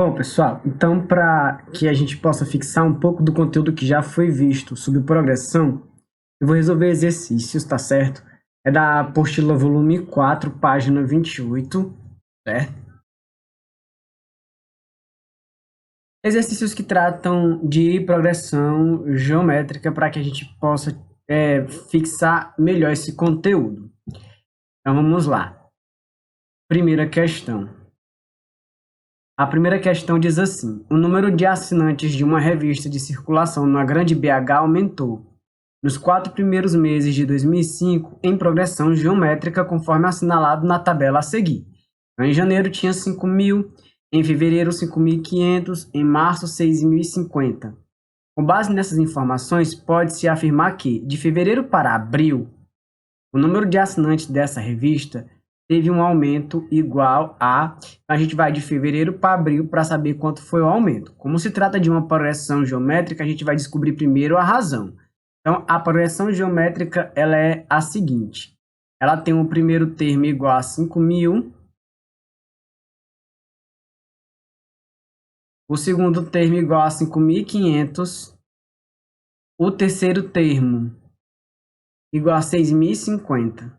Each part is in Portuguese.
Bom, pessoal, então para que a gente possa fixar um pouco do conteúdo que já foi visto sobre progressão, eu vou resolver exercícios, tá certo? É da apostila volume 4, página 28, certo? Exercícios que tratam de progressão geométrica para que a gente possa fixar melhor esse conteúdo. Então vamos lá. Primeira questão. A primeira questão diz assim: o número de assinantes de uma revista de circulação na Grande BH aumentou nos 4 primeiros meses de 2005 em progressão geométrica, conforme assinalado na tabela a seguir. Então, em janeiro tinha 5.000, em fevereiro 5.500, em março 6.050. Com base nessas informações, pode-se afirmar que, de fevereiro para abril, o número de assinantes dessa revista teve um aumento igual a... A gente vai de fevereiro para abril para saber quanto foi o aumento. Como se trata de uma progressão geométrica, a gente vai descobrir primeiro a razão. Então, a progressão geométrica ela é a seguinte. Ela tem o primeiro termo igual a 5.000. O segundo termo igual a 5.500. O terceiro termo igual a 6.050.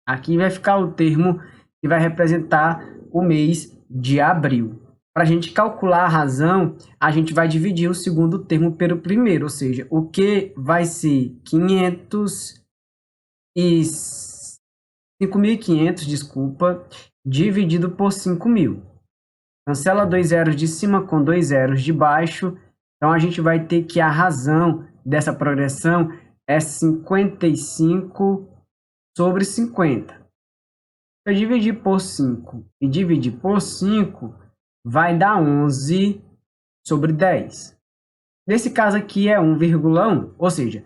Aqui vai ficar o termo que vai representar o mês de abril. Para a gente calcular a razão, a gente vai dividir o segundo termo pelo primeiro, ou seja, o que vai ser 5.500, desculpa, dividido por 5.000. Cancela 2 zeros de cima com 2 zeros de baixo. Então, a gente vai ter que a razão dessa progressão é 55 sobre 50. Se eu dividir por 5 e dividir por 5, vai dar 11 sobre 10. Nesse caso aqui é 1,1, ou seja,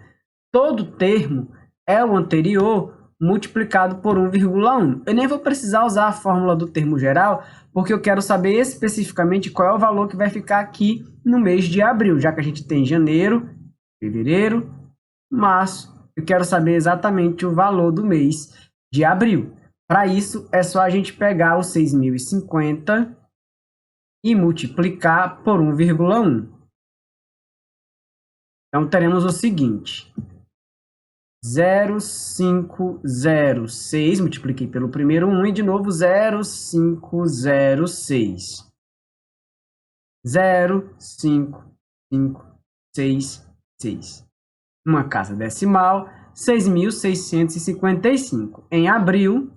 todo termo é o anterior multiplicado por 1,1. Eu nem vou precisar usar a fórmula do termo geral, porque eu quero saber especificamente qual é o valor que vai ficar aqui no mês de abril, já que a gente tem janeiro, fevereiro, março. Eu quero saber exatamente o valor do mês de abril. Para isso, é só a gente pegar os 6.050 e multiplicar por 1,1. Então, teremos o seguinte: 0,506, multipliquei pelo primeiro 1 e de novo 0,506. 0,5566. Uma casa decimal, 6.655. Em abril,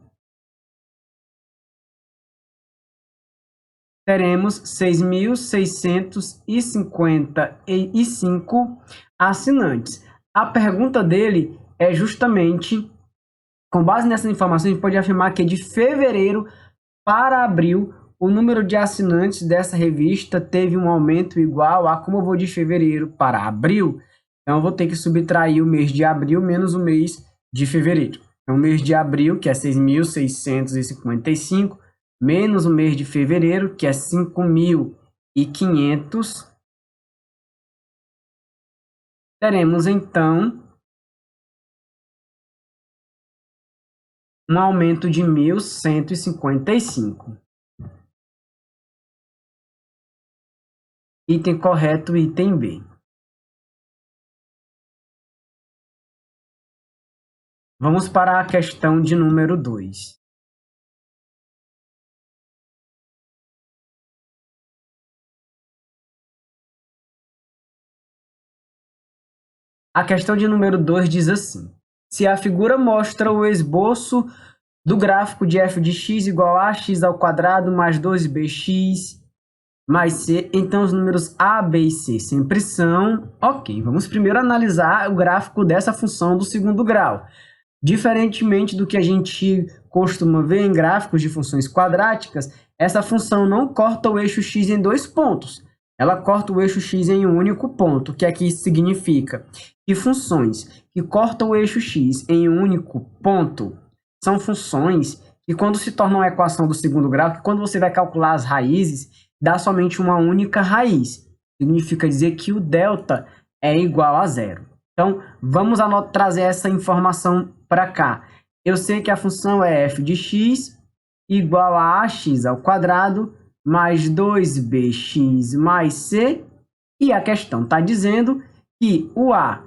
teremos 6.655 assinantes. A pergunta dele é justamente, com base nessas informações, a gente pode afirmar que de fevereiro para abril, o número de assinantes dessa revista teve um aumento igual a, como eu vou de fevereiro para abril, então eu vou ter que subtrair o mês de abril menos o mês de fevereiro. Então, o mês de abril, que é 6.655, menos o mês de fevereiro, que é 5.500, teremos, então, um aumento de 1.155. Item correto, item B. Vamos para a questão de número 2. A questão de número 2 diz assim: se a figura mostra o esboço do gráfico de f de x igual a x ao quadrado mais 2bx mais c, então os números a, b e c sempre são... Ok, vamos primeiro analisar o gráfico dessa função do segundo grau. Diferentemente do que a gente costuma ver em gráficos de funções quadráticas, essa função não corta o eixo x em dois pontos. Ela corta o eixo x em um único ponto. O que é que isso significa? Que funções que cortam o eixo x em um único ponto são funções que, quando se tornam uma equação do segundo grau, que quando você vai calcular as raízes, dá somente uma única raiz. Significa dizer que o delta é igual a zero. Então, vamos trazer essa informação para cá. Eu sei que a função é f de x igual a ax ao quadrado mais 2bx mais c, e a questão está dizendo que o A,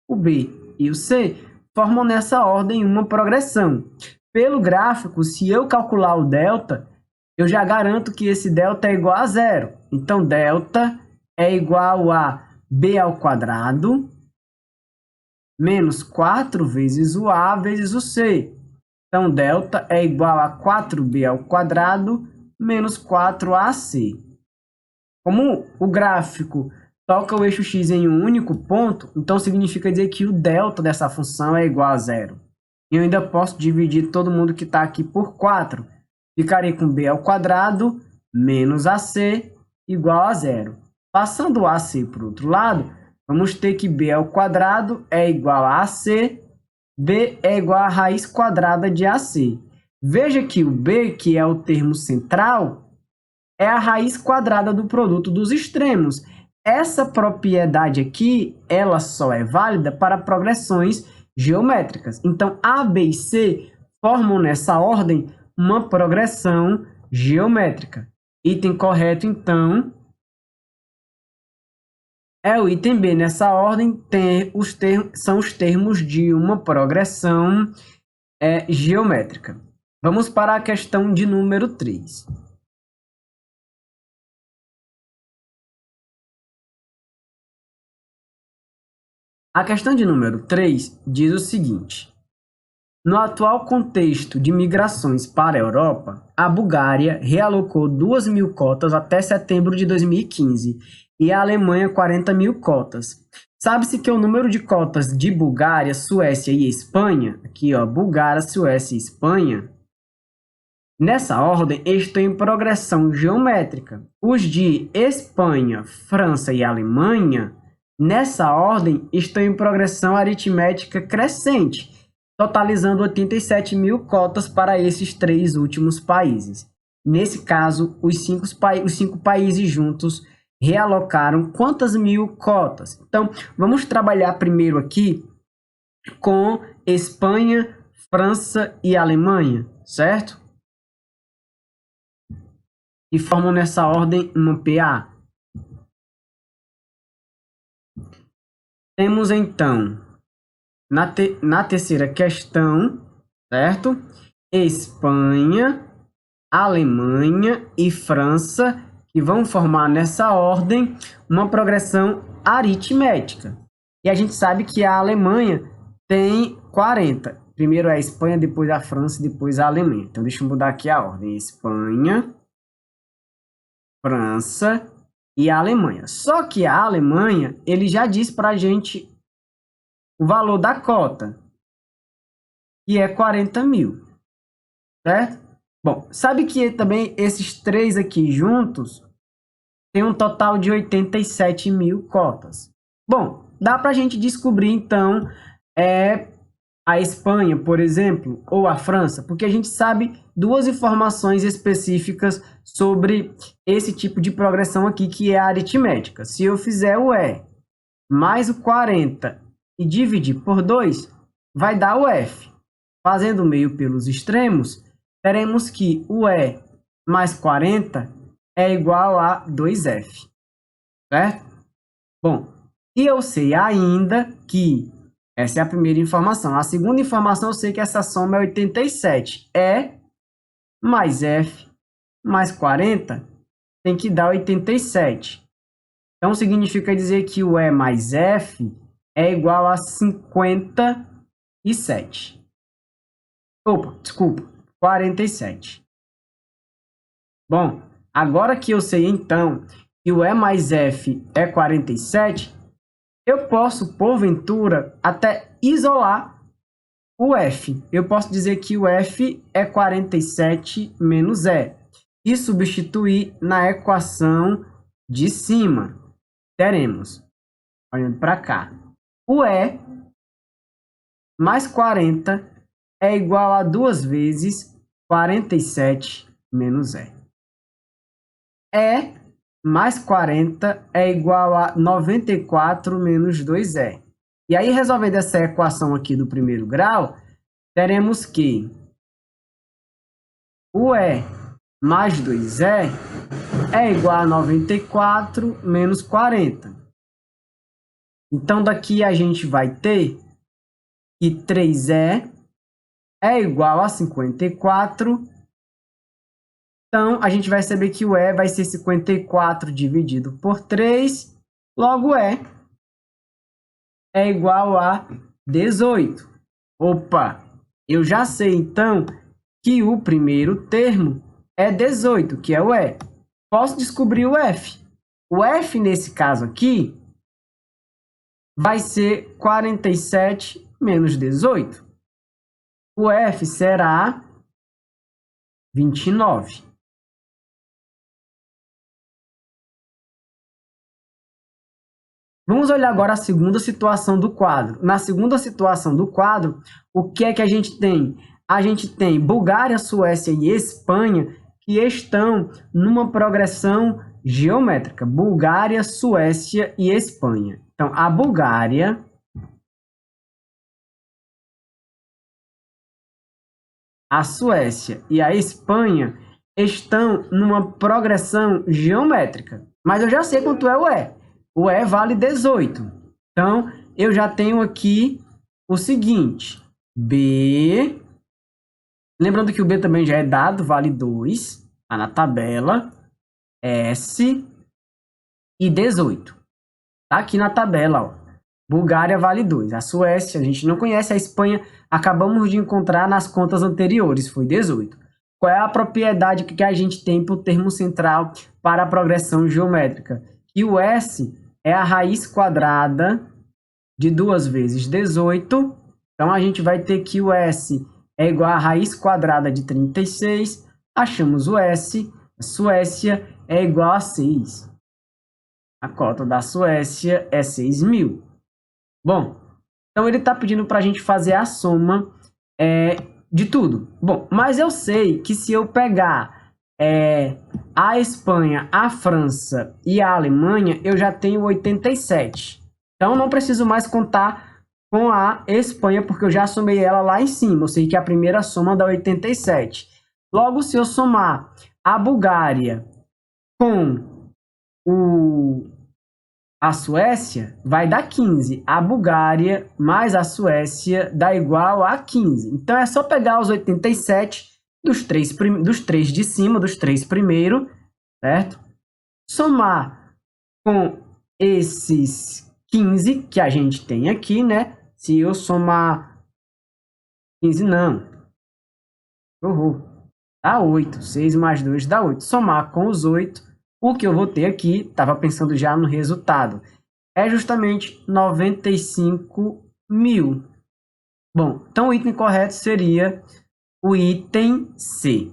o B e o C formam nessa ordem uma progressão. Pelo gráfico, se eu calcular o delta, eu já garanto que esse delta é igual a zero. Então, delta é igual a b ao quadrado menos 4 vezes o A vezes o C. Então, delta é igual a 4b ao quadrado menos 4ac. Como o gráfico toca o eixo x em um único ponto, então significa dizer que o delta dessa função é igual a zero. E eu ainda posso dividir todo mundo que está aqui por 4. Ficarei com b ao quadrado menos ac igual a zero. Passando o ac para o outro lado, vamos ter que b ao quadrado é igual a ac, b é igual a raiz quadrada de ac. Veja que o b, que é o termo central, é a raiz quadrada do produto dos extremos. Essa propriedade aqui, ela só é válida para progressões geométricas. Então, A, B e C formam nessa ordem uma progressão geométrica. Item correto, então, é o item B. Nessa ordem, são os termos de uma progressão geométrica. Vamos para a questão de número 3. A questão de número 3 diz o seguinte: no atual contexto de migrações para a Europa, a Bulgária realocou 2.000 cotas até setembro de 2015 e a Alemanha 40.000 cotas. Sabe-se que o número de cotas de Bulgária, Suécia e Espanha, aqui ó, Bulgária, Suécia e Espanha, nessa ordem estão em progressão geométrica. Os de Espanha, França e Alemanha, nessa ordem, estão em progressão aritmética crescente, totalizando 87.000 cotas para esses 3 últimos países. Nesse caso, os 5 países juntos realocaram quantas mil cotas? Então, vamos trabalhar primeiro aqui com Espanha, França e Alemanha, certo? E formam nessa ordem uma PA. Temos então, na terceira questão, certo? Espanha, Alemanha e França, que vão formar nessa ordem uma progressão aritmética. E a gente sabe que a Alemanha tem 40. Primeiro a Espanha, depois a França, depois a Alemanha. Então, deixa eu mudar aqui a ordem. Espanha, França e a Alemanha. Só que a Alemanha, ele já diz para a gente o valor da cota, que é 40.000, certo? Bom, sabe que também esses 3 aqui juntos tem um total de 87.000 cotas. Bom, dá para a gente descobrir, então, a Espanha, por exemplo, ou a França, porque a gente sabe 2 informações específicas sobre esse tipo de progressão aqui, que é a aritmética. Se eu fizer o E mais o 40 e dividir por 2, vai dar o F. Fazendo o meio pelos extremos, teremos que o E mais 40 é igual a 2F, certo? Bom, e eu sei ainda que essa é a primeira informação. A segunda informação, eu sei que essa soma é 87. E mais F mais 40 tem que dar 87. Então, significa dizer que o E mais F é igual a 57. Opa, desculpa, 47. Bom, agora que eu sei, então, que o E mais F é 47, eu posso, porventura, até isolar o F. Eu posso dizer que o F é 47 menos E. E substituir na equação de cima. Teremos, olhando para cá, o E mais 40 é igual a 2 vezes 47 menos E. E mais 40 é igual a 94 menos 2E. E aí, resolvendo essa equação aqui do primeiro grau, teremos que o E mais 2E é igual a 94 menos 40. Então, daqui a gente vai ter que 3E é igual a 54. Então, a gente vai saber que o E vai ser 54 dividido por 3. Logo, E é igual a 18. Opa! Eu já sei, então, que o primeiro termo é 18, que é o E. Posso descobrir o F. O F, nesse caso aqui, vai ser 47 menos 18. O F será 29. Vamos olhar agora a segunda situação do quadro. Na segunda situação do quadro, o que é que a gente tem? A gente tem Bulgária, Suécia e Espanha que estão numa progressão geométrica. Bulgária, Suécia e Espanha. Então, a Bulgária, a Suécia e a Espanha estão numa progressão geométrica. Mas eu já sei quanto é o E. O E vale 18. Então, eu já tenho aqui o seguinte. B. Lembrando que o B também já é dado, vale 2. Está na tabela. S e 18. Está aqui na tabela, ó. Bulgária vale 2. A Suécia, a gente não conhece. A Espanha, acabamos de encontrar nas contas anteriores, foi 18. Qual é a propriedade que a gente tem para o termo central para a progressão geométrica? E o S é a raiz quadrada de 2 vezes 18. Então, a gente vai ter que o S é igual a raiz quadrada de 36. Achamos o S. A Suécia é igual a 6. A cota da Suécia é 6.000. Bom, então ele está pedindo para a gente fazer a soma de tudo. Bom, mas eu sei que se eu pegar a Espanha, a França e a Alemanha, eu já tenho 87. Então, não preciso mais contar com a Espanha, porque eu já somei ela lá em cima. Eu sei que a primeira soma dá 87. Logo, se eu somar a Bulgária com a Suécia, vai dar 15. A Bulgária mais a Suécia dá igual a 15. Então, é só pegar os 87 dos três de cima, dos três primeiros, certo? Somar com esses 15 que a gente tem aqui, né? Se eu somar 15, não. Dá 8. 6 mais 2 dá 8. Somar com os 8, o que eu vou ter aqui, estava pensando já no resultado, é justamente 95.000. Bom, então o item correto seria o item C.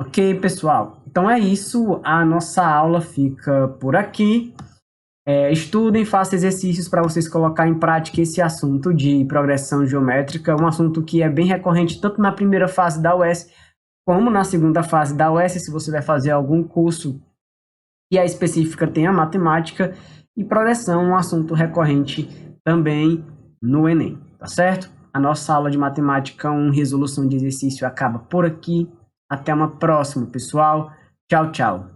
Ok, pessoal? Então é isso. A nossa aula fica por aqui. Estudem, façam exercícios para vocês colocar em prática esse assunto de progressão geométrica, um assunto que é bem recorrente tanto na primeira fase da UES como na segunda fase da UES, se você vai fazer algum curso que a específica tenha matemática, e progressão é um assunto recorrente também no Enem, tá certo? A nossa aula de matemática 1, resolução de exercício, acaba por aqui. Até uma próxima, pessoal. Tchau, tchau.